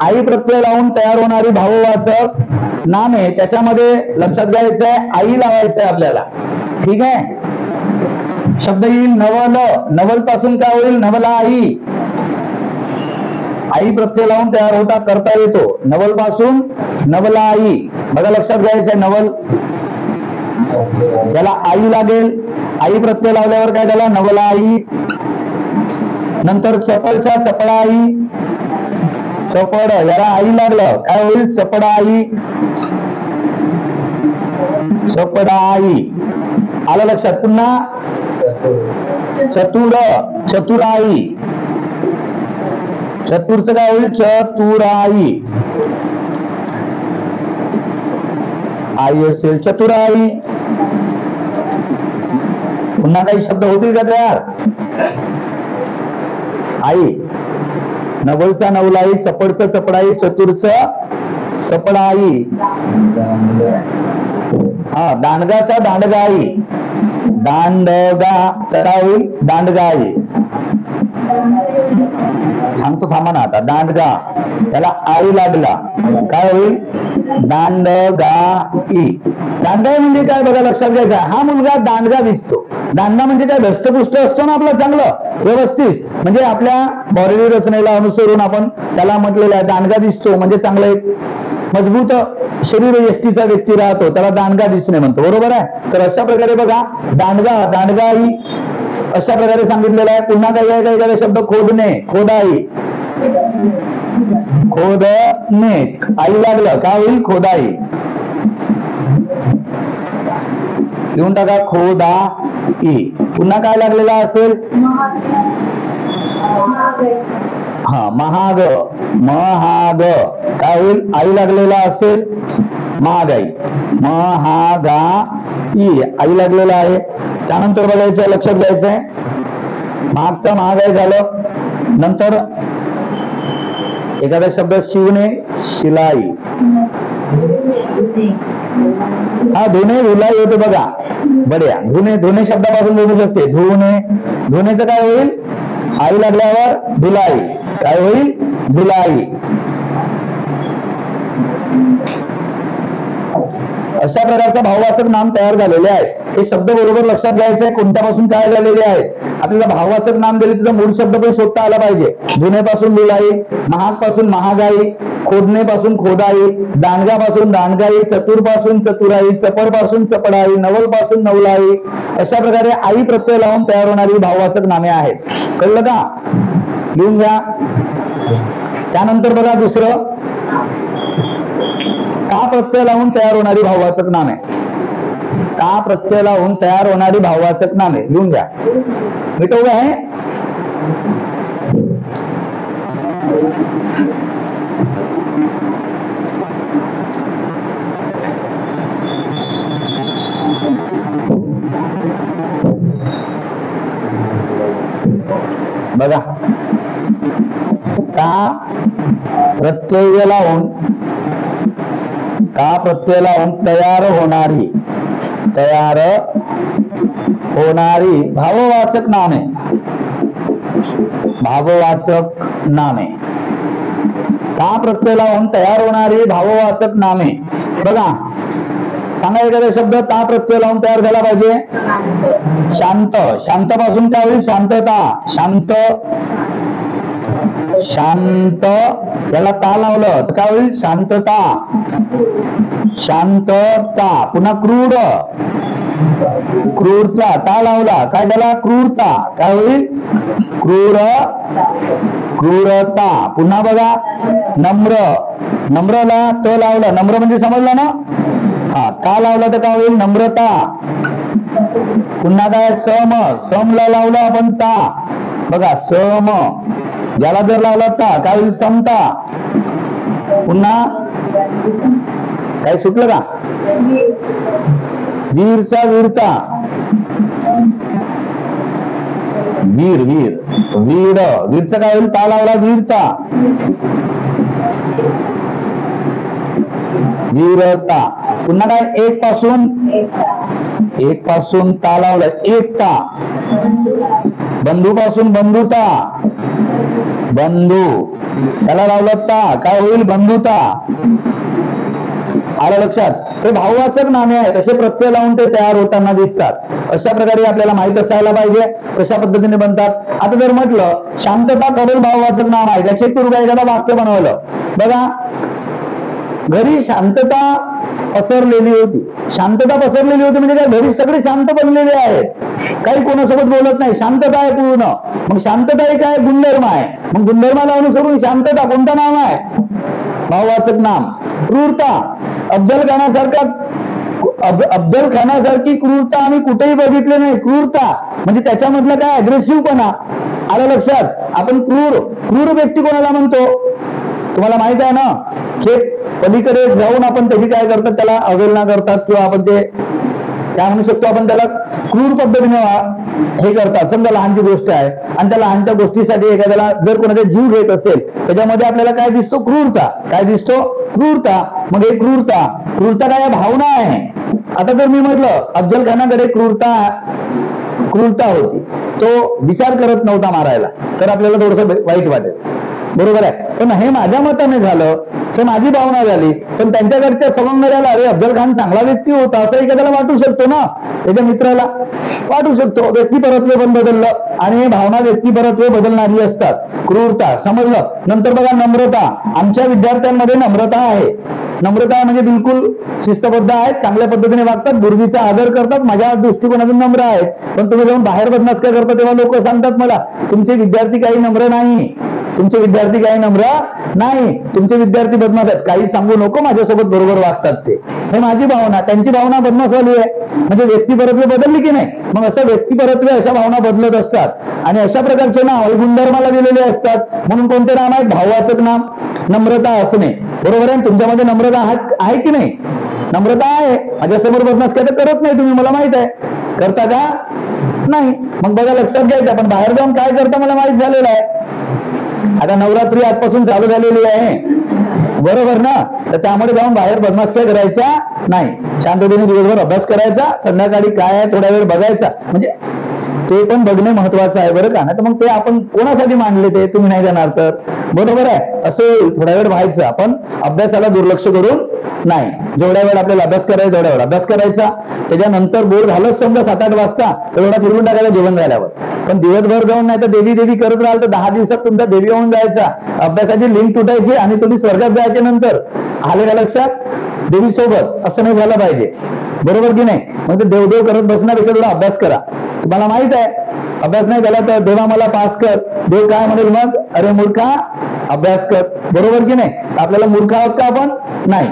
आई प्रत्यय लावून तयार होणारी भाववाचक नामे. त्याच्यामध्ये लक्षात घ्यायचं आहे, आई लावायचं आहे आपल्याला. ठीक आहे. शब्द येईल नवल, नवल पासून काय होईल? नवलाई. आई प्रत्यय लावून तयार होता, करता येतो. नवल पासून नवलाई. बघा, लक्षात घ्यायचं आहे. नवल, त्याला आई लागेल. आई प्रत्यय लावल्यावर काय झाला? नवलाई. नंतर चपळचा चपळाई, चपड, याला आई लागलं, काय होईल? चपडाई, चपडाई. आलं लक्षात? पुन्हा चतुर, चतुराई. चतुरचं काय होईल? चतुराई. आई असेल, चतुराई. पुन्हा काही शब्द होतील का तयार? आई, नवलचा नवलाई, चपडचं चपडाई, चतुरचं सपडाई. हा, दांडगाचा दांडगाई, दांडगा काय होईल? दांडगाई. सांगतो थांबा ना आता. दांडगा, त्याला आई लागला, काय होईल? दांडगाई. दांडगाई म्हणजे काय बघा, लक्षात घ्यायचा. हा मुलगा दांडगा दिसतो. दांडगा म्हणजे काय? धष्टपुष्ट असतो ना आपला, चांगलं व्यवस्थित, म्हणजे आपल्या बॉडी रचनेला अनुसरून आपण त्याला म्हटलेलं आहे. दांडगा दिसतो म्हणजे चांगलं एक मजबूत शरीर यष्टीचा व्यक्ती राहतो, त्याला दांडगा दिसणे म्हणतो. बरोबर आहे? तर अशा प्रकारे बघा, दांडगा, दांडगाई अशा प्रकारे सांगितलेलं आहे. पुन्हा काही आहे? काही शब्द खोदणे, खोदाई, खोदणे. आई लागलं, काय होईल? खोदाई. लिहून टाका, खोदाई. पुन्हा काय लागलेला असेल? हा, महाग, महाग. काय होईल? आई लागलेला असेल, महागाई, महागाई. आई लागलेला आहे. त्यानंतर बघायचं, लक्षात घ्यायचं आहे, महागचा महागाई झालं. नंतर एखादा शब्द शिवणे, शिलाई. हा, धुणे, धुलाई होते बघा. बढिया. धुणे, धुणे शब्दापासून बोलू शकते. धुणे, धुणेचं काय होईल? आई लागल्यावर धुलाई, काय होईल? धुलाई. अशा प्रकारचा भाववाचक नाम तयार झालेले आहे. हे शब्द बरोबर लक्षात घ्यायचे आहे, कोणत्यापासून तयार झालेले आहेत. आपल्याला भाववाचक नाम दिले, तिचा मूळ शब्द पण शोधता आला पाहिजे. धुणेपासून धुलाई, महाग पासून महागाई, खोदणेपासून खोदाई, दांडगापासून दांडगाई, चतुरपासून चतुराई, चपडपासून चपडाई, नवलपासून नवलाई, अशा प्रकारे आई प्रत्यय लावून तयार होणारी भाववाचक नामे आहेत. कळलं का? लिहून घ्या. त्यानंतर बघा दुसरं, का प्रत्यय लावून तयार होणारी भाववाचक नामे. का प्रत्यय लावून तयार होणारी भाववाचक नामे लिहून घ्या. मिटवलं आहे. बघा, का प्रत्यय लावून तयार होणारी भाववाचक नामे. का प्रत्यय लावून तयार होणारी भाववाचक नामे. बघा, सांगा एखादा शब्द ता प्रत्यय लावून तयार झाला पाहिजे. शांत. शांतपासून काय होईल? शांतता. शांत याला ता लावलं तर काय होईल? शांतता. पुन्हा क्रूर. क्रूरचा ता लावला काय झाला? क्रूरता. काय होईल? क्रूरता. पुन्हा बघा, नम्र. नम्रला त लावला, नम्र म्हणजे समजलं ना? हा, ता लावला तर काय होईल? नम्रता. पुन्हा काय? समला लावला आपण ता. बघा, सम ज्याला जर लावला ता काय होईल? समता. पुन्हा काय सुटलं का? वीरचा वीरता. वीरचा काय होईल? ता लावला वीरता. वीरता. पुन्हा काय? एक पासून ता लावला एकता. बंधूपासून बंधुता. बंधू त्याला लावलं ता काय होईल? बंधुता. आलं लक्षात? ते भाववाचक नामे आहेत, असे प्रत्यय लावून ते तयार होताना दिसतात. अशा प्रकारे आपल्याला माहित असायला पाहिजे कशा पद्धतीने बनतात. आता जर म्हटलं शांतता कबल भाववाचक नाम आहे, त्याचे तुर्गा एखादा वाक्य बनवलं. बघा, घरी शांतता पसरलेली होती. शांतता पसरलेली होती म्हणजे काय? घरी सगळे शांत बनलेले आहेत, काही कोणासोबत बोलत नाही, शांतता आहे पूर्ण. मग शांतता ही काय? गुणधर्म आहे. मग गुणधर्म लावून सोडून शांतता कोणतं नाम आहे? भाववाचक नाम. क्रूरता. अफजल खानासारखी क्रूरता आम्ही कुठेही बघितले नाही. क्रूरता म्हणजे त्याच्यामधलं काय? अग्रेसिव्हपणा. आलं लक्षात? आपण क्रूर व्यक्ती कोणाला म्हणतो? तुम्हाला माहित आहे ना? जे पलीकडे जाऊन आपण त्याची काय करतात? त्याला अवहेलना करतात, किंवा आपण ते काय म्हणू शकतो? आपण त्याला क्रूर पद्धतीने हे करतात. समजा लहानची गोष्ट आहे आणि त्या लहानच्या गोष्टीसाठी एखाद्याला जर कोणाचा जीव घेत असेल, त्याच्यामध्ये आपल्याला काय दिसतो? क्रूरता. काय दिसतो? क्रूरता. मग हे क्रूरता काय? भावना आहे. आता जर मी म्हटलं अफजल खानाकडे क्रूरता होती, तो विचार करत नव्हता मारायला, तर आपल्याला थोडस वाईट वाटेल. बरोबर आहे. पण हे माझ्या मताने झालं, तर माझी भावना झाली. पण त्यांच्याकडच्या सवंगड्याला अरे अफजल खान चांगला व्यक्ती होता असं एखाद्याला वाटू शकतो ना, त्याच्या मित्राला वाटू शकतो. व्यक्तिपरत्व पण बदललं आणि भावना व्यक्तिपरत्व बदलणारी असतात. क्रूरता समजलं. नंतर बघा, नम्रता. आमच्या विद्यार्थ्यांमध्ये नम्रता आहे. नम्रता म्हणजे बिलकुल शिस्तबद्ध आहेत, चांगल्या पद्धतीने वागतात, गुरुजीचा आदर करतात, माझ्या दृष्टिकोनातून नम्र आहेत. पण तुम्ही जाऊन बाहेर बदमाश काय करता तेव्हा लोक सांगतात मला, तुमचे विद्यार्थी काही नम्र नाही, तुमचे विद्यार्थी काही नम्र नाही, तुमचे विद्यार्थी बदमाश आहेत. काही सांगू नको, माझ्यासोबत बरोबर वागतात ते. हे माझी भावना, त्यांची भावना बदमाशवाली आहे. म्हणजे व्यक्तिपरत्व बदलली की नाही? मग असं व्यक्तिपरत्व अशा भावना बदलत असतात. आणि अशा प्रकारचे नाव हे गुणधर्माला दिलेले असतात. म्हणून कोणते नाम आहेत? भाववाचक नाम. नम्रता असणे. बरोबर आहे. तुमच्यामध्ये नम्रता आहे की नाही? नम्रता आहे. माझ्यासमोर बदमाश काय तर करत नाही तुम्ही, मला माहित आहे. करता का? नाही. मग बघा, लक्षात घ्यायचं. पण बाहेर जाऊन काय करता मला माहित झालेलं आहे. आता नवरात्री आजपासून चालू झालेली आहे, बरोबर ना? तर त्यामुळे जाऊन बाहेर बदमाश काय करायचा नाही. शांततेने दिवसभर अभ्यास करायचा, संध्याकाळी काय आहे थोडा वेळ बघायचा. म्हणजे ते पण बघणे महत्वाचं आहे, बरं का? नाही तर मग ते आपण कोणासाठी मांडले ते तुम्ही नाही जाणार तर, बरोबर आहे? असं थोडा वेळ व्हायचं, आपण अभ्यासाला दुर्लक्ष करून नाही. जेवढ्या वेळ आपल्याला अभ्यास करायचा तेवढ्या वेळ अभ्यास करायचा. त्याच्यानंतर बोर झालंच समजा 7-8 वाजता, तर एवढा फिरून टाकायला जेवण झाल्यावर. पण दिवसभर जाऊन नाही तर देवी देवी करत राहाल तर 10 दिवसात तुमचा देवी होऊन जायचा, अभ्यासाची लिंक तुटायची आणि तुम्ही स्वर्गात जायचे नंतर. आले का लक्षात? देवी सोबत असं नाही झालं पाहिजे, बरोबर की नाही? मग ते देवदेव करत बसण्यापेक्षा थोडा अभ्यास करा. तुम्हाला माहित आहे अभ्यास नाही झाला तर देवा मला पास कर, देव काय म्हणेल मग? अरे मूर्खा अभ्यास कर, बरोबर की नाही? आपल्याला मूर्ख आहोत का आपण? नाही.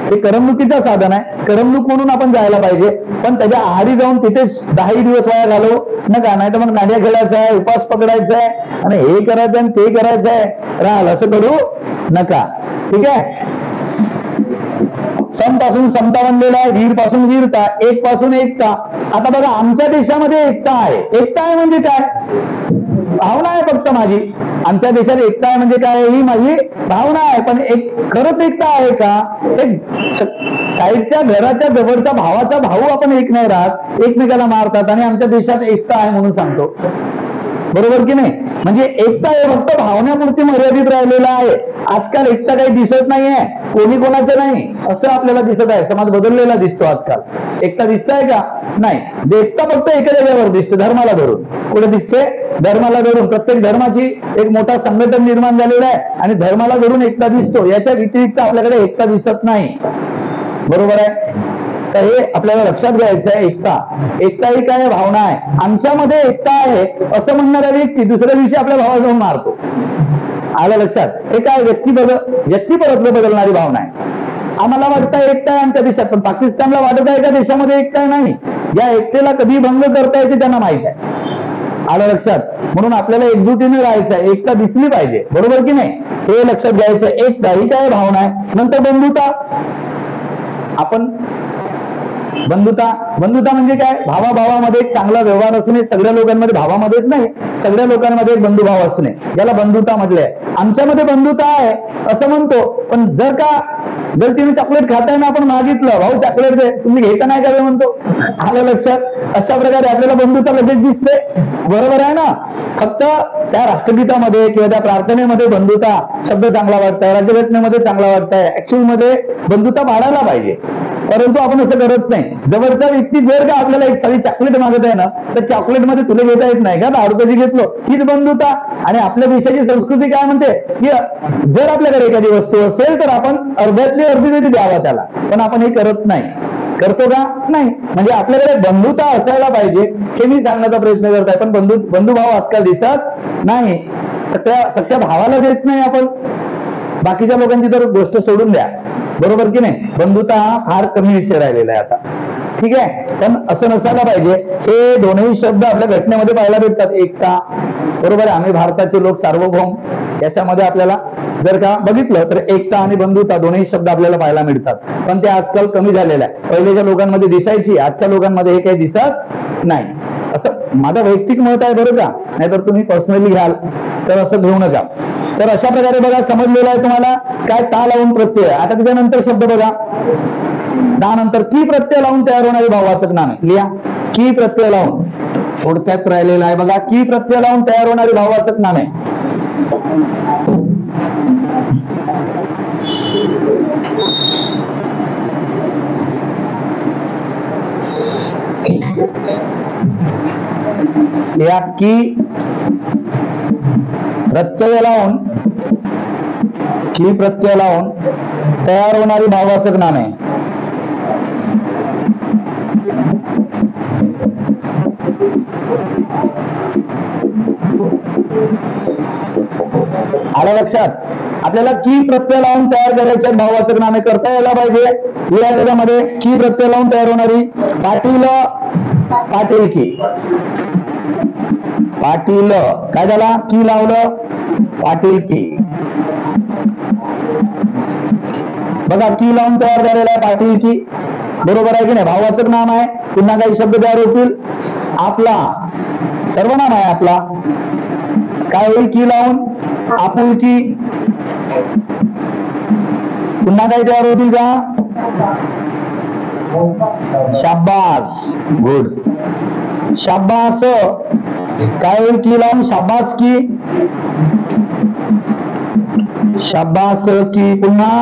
हे करमणुकीचं साधन आहे, करमणूक म्हणून आपण जायला पाहिजे, पण त्याच्या आहारी जाऊन तिथेच 10 दिवस वाया घालवू नका. नाही तर मग नाड्या खेळायचा आहे, उपास पकडायचा आहे आणि हे करायचं आणि ते करायचं आहे, राहाल असं करू नका. ठीक आहे? सम पासून समता बनलेला आहे, वीर पासून वीरता, एक पासून एकता. आता बघा आमच्या देशामध्ये एकता आहे. एकता आहे म्हणजे काय? भावना आहे फक्त माझी. आमच्या देशात एकता आहे म्हणजे काय? ही माझी भावना आहे. पण एक खरंच एकता आहे का? एक साईडच्या घराच्या जवळच्या भावाचा भाऊ आपण एक नाही राहत, एकमेकाला मारतात आणि आमच्या देशात एकता आहे म्हणून सांगतो, बरोबर की नाही? म्हणजे एकता हे फक्त भावनापुरती मर्यादित राहिलेला आहे. आजकाल एकता काही दिसत नाहीये, कोणी कोणाचं नाही असं आपल्याला दिसत आहे. समाज बदललेला दिसतो आजकाल. एकता दिसताय का? नाही. एकता फक्त एका जागेवर दिसते, धर्माला धरून. कुठे दिसते? धर्माला धरून. प्रत्येक धर्माची एक मोठा संघटन निर्माण झालेलं आहे आणि धर्माला धरून एकता दिसतो. याच्या व्यतिरिक्त आपल्याकडे एकता दिसत नाही, बरोबर आहे? तर हे आपल्याला लक्षात घ्यायचं आहे. एकता ही काय भावना आहे. आमच्यामध्ये एकता आहे असं म्हणणारा व्यक्ती दुसऱ्या दिवशी आपल्या भावाला जाऊन मारतो. आलं लक्षात? हे काय? व्यक्तिपरत्वे बदलणारी भावना आहे. आम्हाला वाटतं एकता आहे आमच्या देशात, पण पाकिस्तानला वाटत आहे का देशामध्ये एकता नाही? या एकतेला कधी भंग करता येते त्यांना माहित आहे. आलं लक्षात? म्हणून आपल्याला एकजुटीने राहायचं आहे, एकता दिसली पाहिजे, बरोबर की नाही? हे लक्षात घ्यायचं. एकता ही काय भावना आहे. नंतर बंधुता. आपण बंधुता म्हणजे काय? भावाभावामध्ये एक चांगला व्यवहार असणे. सगळ्या लोकांमध्ये, भावामध्येच नाही, सगळ्या लोकांमध्ये एक बंधुभाव असणे, याला बंधुता म्हटले आहे. आमच्यामध्ये बंधुता आहे असं म्हणतो, पण जर तुम्ही चॉकलेट खाताय ना, आपण मागितलं भाऊ चॉकलेट दे, तुम्ही घेता नाही का म्हणतो. आलं लक्षात? अशा प्रकारे आपल्याला बंधुता लगेच दिसते, बरोबर आहे ना? फक्त त्या राष्ट्रगीतामध्ये किंवा त्या प्रार्थनेमध्ये बंधुता शब्द चांगला वाटताय, राज्यघटनेमध्ये चांगला वाटताय, ऍक्च्युअल मध्ये बंधुता वाढायला पाहिजे, परंतु आपण असं करत नाही. जवळचा व्यक्ती जर का आपल्याला एक सारी चॉकलेट मागत आहे ना, तर चॉकलेट मध्ये तुला घेता येत नाही का? 10 रुपयाची घेतलो, हीच बंधुता. आणि आपल्या देशाची संस्कृती काय म्हणते की जर आपल्याकडे एखादी वस्तू असेल तर आपण अर्ध्यातली अर्धी तरी द्यावा त्याला, पण आपण हे करत नाही. करतो का? नाही. म्हणजे आपल्याकडे बंधुता असायला पाहिजे हे मी सांगण्याचा प्रयत्न करत आहे, पण बंधुभाव आजकाल दिसत नाही. सख्या भावाला देत नाही आपण. बाकीच्या लोकांची तर गोष्ट सोडून द्या, बरोबर की नाही? बंधुता हा फार कमी विषय राहिलेला आहे आता. ठीक आहे? पण असं नसायला पाहिजे. हे दोनही शब्द आपल्या घटनेमध्ये पाहायला भेटतात. एकता, बरोबर आहे. आम्ही भारताचे लोक सार्वभौम, याच्यामध्ये आपल्याला जर का बघितलं तर एकता आणि बंधुता दोनही शब्द आपल्याला पाहायला मिळतात, पण ते आजकाल कमी झालेलं आहे. पहिलेच्या लोकांमध्ये दिसायची, आजच्या लोकांमध्ये हे काही दिसत नाही. असं माझं वैयक्तिक मत आहे, बरं का? नाहीतर तुम्ही पर्सनली घ्याल तर असं घेऊ नका. तर अशा प्रकारे बघा, समजलेलं आहे तुम्हाला काय? ता लावून प्रत्यय. आता त्याच्यानंतर शब्द बघा, ता नंतर की प्रत्यय लावून तयार होणारी भाववाचक नामे. लिहा, की प्रत्यय लावून. थोडक्यात राहिलेला आहे बघा, की प्रत्यय लावून तयार होणारी भाववाचक नामे. लिहा, की प्रत्यय लावून, की प्रत्यय लावून तयार होणारी भाववाचक नामे. आलं लक्षात? आपल्याला की प्रत्यय लावून तयार करायचे भाववाचक नामे करता यायला पाहिजे. या त्याच्यामध्ये की प्रत्यय लावून तयार होणारी पाटील, पाटील की. पाटील काय झाला? की लावलं, पाटील की. बघा, की लावून तयार झालेला आहे पाटील की, बरोबर आहे की नाही? भाववाचक नाम आहे. पुन्हा काही शब्द तयार होतील. आपला सर्वनाम आहे आपला, काय होईल? की लावून आपुलकी. पुन्हा काही तयार होतील का? शाबास, गुड. शाबास काय होईल? की लावून शाबास की. शाबास की. पुन्हा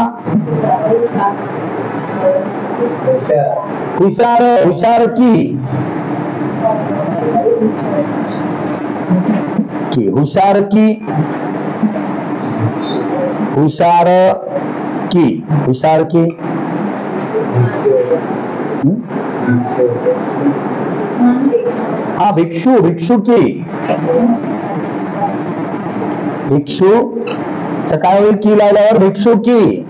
हुशार, हुशार की. की, हुशार की, हुशार की, हुशार की, हा भिक्षू, भिक्षुकी, भिक्षू काय होईल की लावल्यावर भिक्षुकी,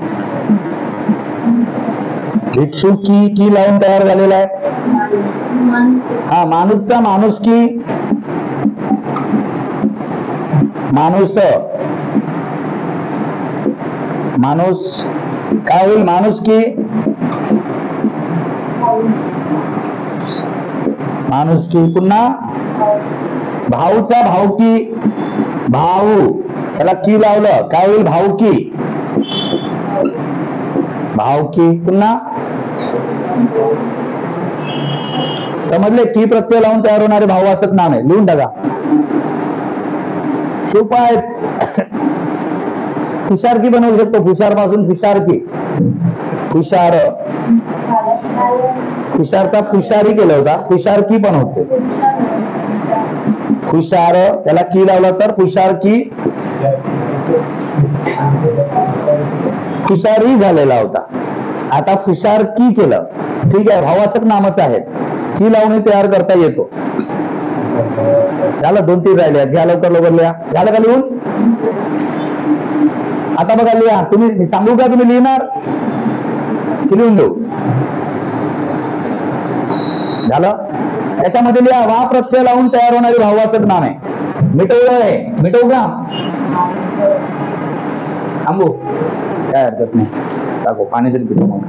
भिक्षुकी की लावून तयार झालेला आहे. हा माणूसचा माणुसकी, माणूस, माणूस काय होईल माणुसकी, माणुसकी. पुन्हा भाऊचा भाऊकी, भाऊ त्याला की लावलं काय होईल भाऊकी, भावकी. पुन्हा समजले, की प्रत्यय लावून तयार होणारे भाववाचक नाम आहे. लिहून टाका, सोपं आहे. फुशारकी बनवू शकतो, फुशार पासून फुशारकी, फुशार, फुशारचा फुशारी केला होता, फुशारकी पण होते. फुशार त्याला की लावला तर फुशारकी, फुशारी झालेला होता. आता फुशारकी केलं, ठीक आहे, भाववाचक नामच आहेत. की लावून तयार करता येतो. झालं, 2-3 राहिले, घ्या लवकर लवकर लिहा. झालं का लिहून? आता बघा लिहा. तुम्ही, मी सांगू का तुम्ही लिहिणार की लिहून देऊ? झालं. त्याच्यामध्ये लिहा, वा प्रत्यय लावून तयार होणारी भाववाचक नाम आहे. मिटवलंय, मिटवू का? थांबू, काय हरकत नाही, टाकू पाणी तरी पितो मग.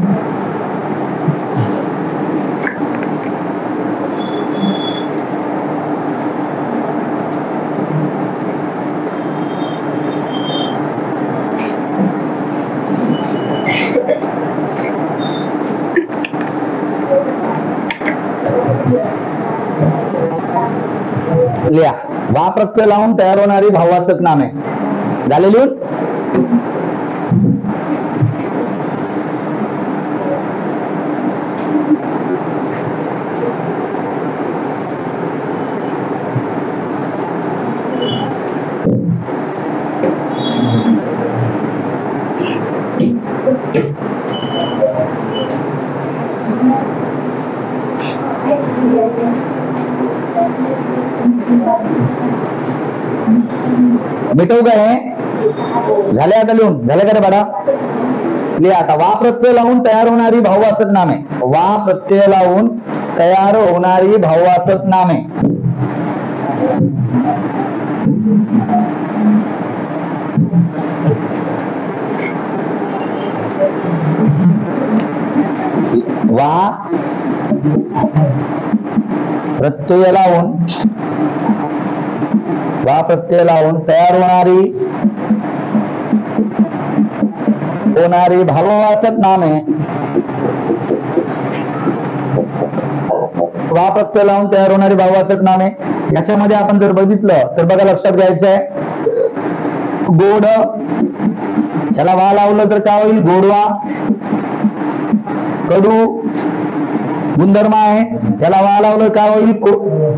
लिहा, वा प्रत्यय लावून तयार होणारी भाववाचक नामे. झाले लिहून? मिटवू काय? झाले आता लिहून? झाले का रे बाळा? लिहा आता, वा प्रत्यय लावून तयार होणारी भाववाचक नामे. वा प्रत्यय लावून तयार होणारी भाववाचक नामे. वा प्रत्यय लावून, वा प्रत्यय लावून तयार होणारी भाववाचक नामे. वा प्रत्यय लावून तयार होणारी भाववाचक नामे. याच्यामध्ये आपण जर बघितलं तर बघा, लक्षात घ्यायचं आहे, गोड याला वा लावलं तर काय होईल? गोडवा. कडू गुणधर्म आहे, त्याला वा लावलं काय होईल?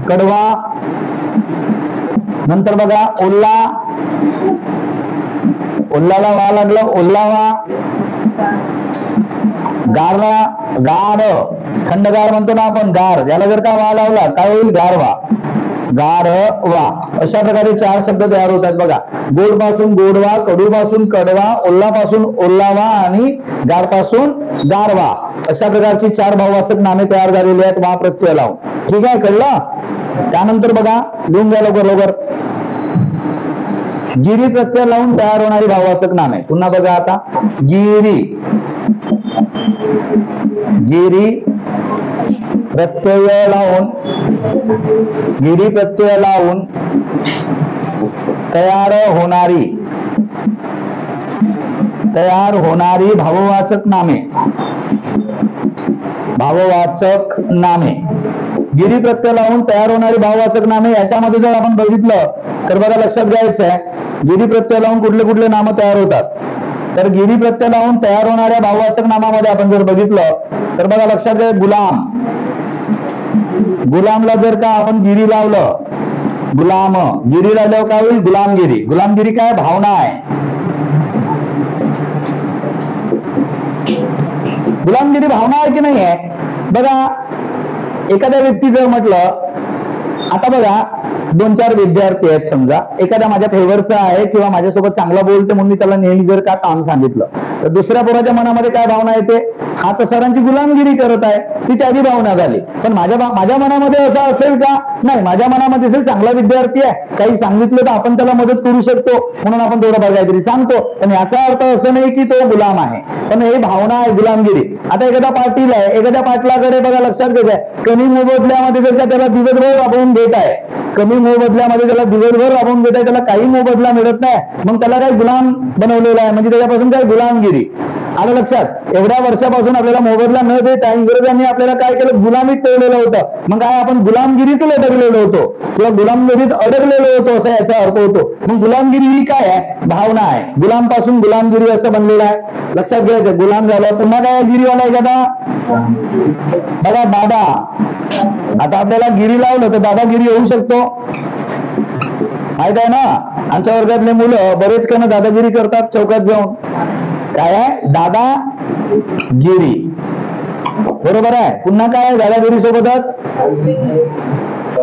कडवा. नंतर बघा, ओल्ला, ओल्लाला वा लागलं, ओल्लावा. गारवा, गार, थंडगार म्हणतो ना आपण, गार, याला जर का वा लावला काय होईल? गारवा, गारवा. अशा प्रकारे 4 शब्द तयार होतात बघा. गोड पासून गोडवा, कडू पासून कडवा, ओल्ला पासून ओल्लावा आणि गार पासून गारवा. अशा प्रकारची 4 भाववाचक नामे तयार झालेली आहेत वा प्रत्यय लावून. ठीक आहे, कळलं? त्यानंतर बघा, लिहून घ्या लवकर लवकर, गिरी प्रत्यय लावून तयार होणारी भाववाचक नामे. पुन्हा बघा आता, गिरी, गिरी प्रत्यय लावून, गिरी प्रत्यय लावून तयार होणारी भाववाचक नामे. भाववाचक नामे, गिरी प्रत्यय लावून तयार होणारी भाववाचक नामे. याच्यामध्ये जर आपण बघितलं तर बघा, लक्षात घ्यायचं आहे, गिरी प्रत्यय लावून कुठले कुठले नाम तयार होतात. तर गिरी प्रत्यय लावून तयार होणाऱ्या भाववाचक नामामध्ये आपण जर बघितलं तर बघा, लक्षात घ्या, गुलाम. गुलामला जर का आपण गिरी लावलं, गुलाम, गिरी लावल्यावर काय होईल? गुलामगिरी. गुलामगिरी काय? भावना आहे. गुलामगिरी भावना आहे की नाही आहे? बघा, एखाद्या व्यक्ती जर म्हटलं, आता बघा 2-4 विद्यार्थी आहेत समजा, एखाद्या माझ्या फेवरचा आहे किंवा माझ्यासोबत चांगला बोलते म्हणून मी त्याला नेहमी जर का काम सांगितलं, तर दुसऱ्या पोराच्या मनामध्ये काय भावना येते? हा तर सरांची गुलामगिरी करत आहे, ती त्याची भावना झाली. पण माझ्या मनामध्ये असं असेल का? नाही, माझ्या मनामध्ये असेल चांगला विद्यार्थी आहे, काही सांगितलं तर आपण त्याला मदत करू शकतो म्हणून आपण थोडं काहीतरी सांगतो, पण याचा अर्थ असं नाही की तो गुलाम आहे, पण हे भावना आहे, गुलामगिरी. आता एखादा पाटील आहे, एखाद्या पाटलाकडे बघा, लक्षात घ्यायचं, कमी मोबदल्यामध्ये जर का त्याला दिवसभर राबवून घेत आहे, कमी मोबदल्यामध्ये त्याला दिवसभर राबवून घेत आहे, त्याला काही मोबदला मिळत नाही, मग त्याला काही गुलाम बनवलेला आहे, म्हणजे त्याच्यापासून काय? गुलामगिरी. आलं लक्षात? एवढ्या वर्षापासून आपल्याला मोबदला न देता इंग्रजांनी आपल्याला काय केलं? गुलामीत ठेवलेलं होतं. मग काय? आपण गुलामगिरीतून अडकलेलो होतो किंवा गुलामगिरीत अडकलेलो होतो असा याचा अर्थ होतो. मग गुलामगिरी ही काय आहे? भावना आहे. गुलाम पासून गुलामगिरी असं बनलेलं आहे. लक्षात घ्यायचं. गुलाम झाला पुन्हा काय? गिरीवाला एखादा. बघा दादा, आता आपल्याला गिरी लावलं तर दादागिरी होऊ शकतो, माहित आहे ना? आमच्या वर्गातले मुलं बरेच कण दादागिरी करतात चौकात जाऊन. काय आहे? दादागिरी. बरोबर आहे. पुन्हा काय आहे दादागिरी सोबतच?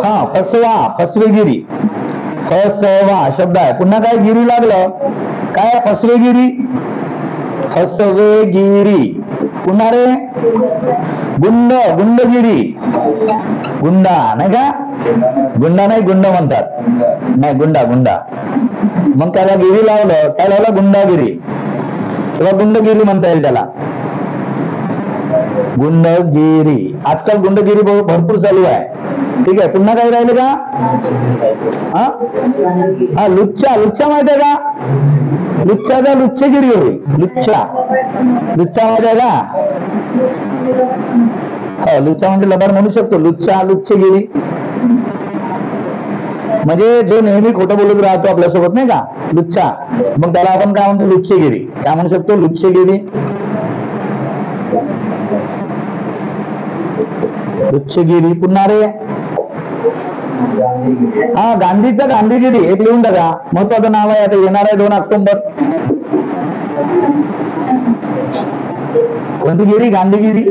हा, फसवा, फसवेगिरी. फसवा शब्द आहे. पुन्हा काय? गिरी लागलं. काय? फसवेगिरी. फसवेगिरी. पुन्हा रे गुंड, गुंडगिरी. गुंडा नाही का? गुंडा नाही, गुंड म्हणतात. नाही, गुंडा, गुंडा. मग त्याला गिरी लावलं, काय लावलं? गुंडागिरी किंवा गुंडगिरी म्हणता येईल त्याला. गुंडगिरी. आजकाल गुंडगिरी भरपूर चालू आहे. ठीक आहे. पुन्हा काही राहिले का? हा, लुच्चा. लुच्चा माहिती आहे का? लुच्चाचा लुच्चेगिरी होईल. लुच्चा. लुच्चा माहिती आहे का? लुच्चा म्हणजे लबाड म्हणू शकतो. लुच्चा, लुच्चेगिरी म्हणजे जो नेहमी खोटं बोलत राहतो आपल्यासोबत, नाही का? लुच्चा. मग त्याला आपण काय म्हणतो? लुच्चेगिरी. काय म्हणू शकतो? लुच्चेगिरी. लुच्चेगिरी. पुन्हा रे हा, गांधीचा गांधीगिरी. एक लिहून टाका, महत्वाचं नाव आहे. आता येणार आहे 2 ऑक्टोबर. कोणती गिरी? गांधीगिरी.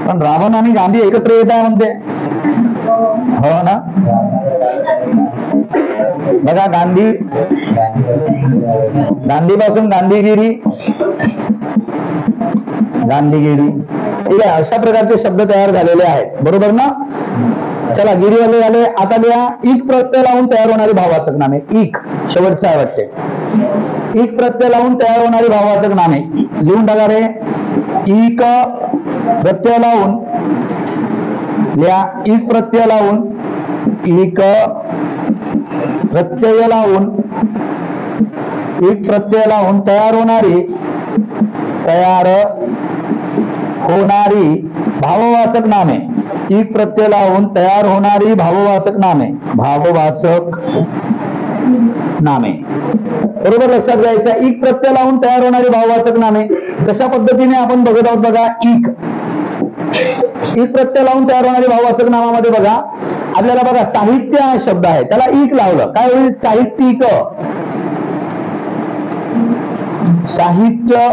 पण रावण आणि गांधी एकत्र येत आहे म्हणते. हो ना? बघा, गांधी, गांधीपासून गांधीगिरी. गांधीगिरी. ठीक आहे. अशा प्रकारचे शब्द तयार झालेले आहेत. बरोबर ना? चला, गिरीवाले झाले. आता लिहा इक प्रत्यय लावून तयार होणारी भाववाचक नामे. इक शेवटचं आहे वाटते. इक प्रत्यय लावून तयार होणारी भाववाचक नामे. लिहून टाका रे. इक प्रत्यय लावून लिहा. इक प्रत्यय लावून. इक प्रत्यय लावून. इक प्रत्यय लावून तयार होणारी भाववाचक नामे. इक प्रत्यय लावून तयार होणारी भाववाचक नामे. भाववाचक नामे. बरोबर लक्षात घ्यायचं. इक प्रत्यय लावून तयार होणारी भाववाचक नामे. कशा पद्धतीने आपण बघत आहोत बघा. इक प्रत्यय लावून तयार होणारी भाववाचक नामामध्ये बघा, आपल्याला बघा साहित्य हा शब्द आहे, त्याला इक लावलं, काय होईल? साहित्यिक. साहित्य,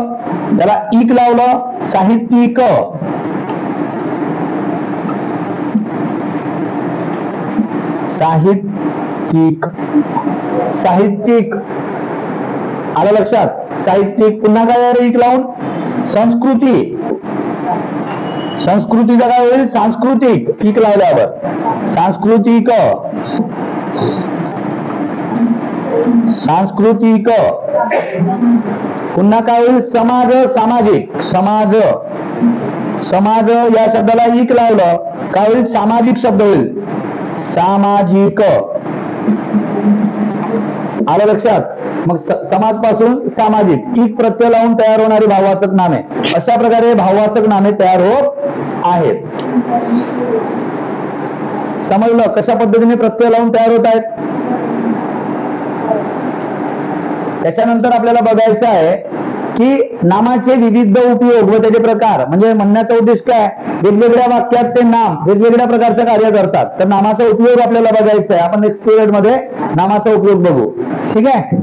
त्याला इक लावलं, साहित्यिक. साहित्यिक. साहित्यिक. आलं लक्षात? साहित्यिक. पुन्हा काय आहे? इक लावून संस्कृती. संस्कृतीचा काय होईल? सांस्कृतिक. इक लावल्यावर सांस्कृतिक. सांस्कृतिक. पुन्हा काय होईल? समाज, सामाजिक. समाज. समाज या शब्दाला इक लावलं, काय होईल? सामाजिक शब्द होईल. सामाजिक. आलं लक्षात? मग समाज पासून सामाजिक. इक प्रत्यय लावून तयार होणारी भाववाचक नामे. अशा प्रकारे भाववाचक नामे तयार होत आहेत. समजलं कशा पद्धतीने प्रत्यय लावून तयार होत आहेत? त्याच्यानंतर आपल्याला बघायचं आहे की नामाचे विविध उपयोग व त्याचे प्रकार, म्हणजे म्हणण्याचा उद्देश काय, वेगवेगळ्या वाक्यात ते नाम वेगवेगळ्या प्रकारचं कार्य करतात. तर नामाचा उपयोग आपल्याला बघायचा आहे. आपण नेक्स्ट पिरियड मध्ये नामाचा उपयोग बघू. ठीक आहे.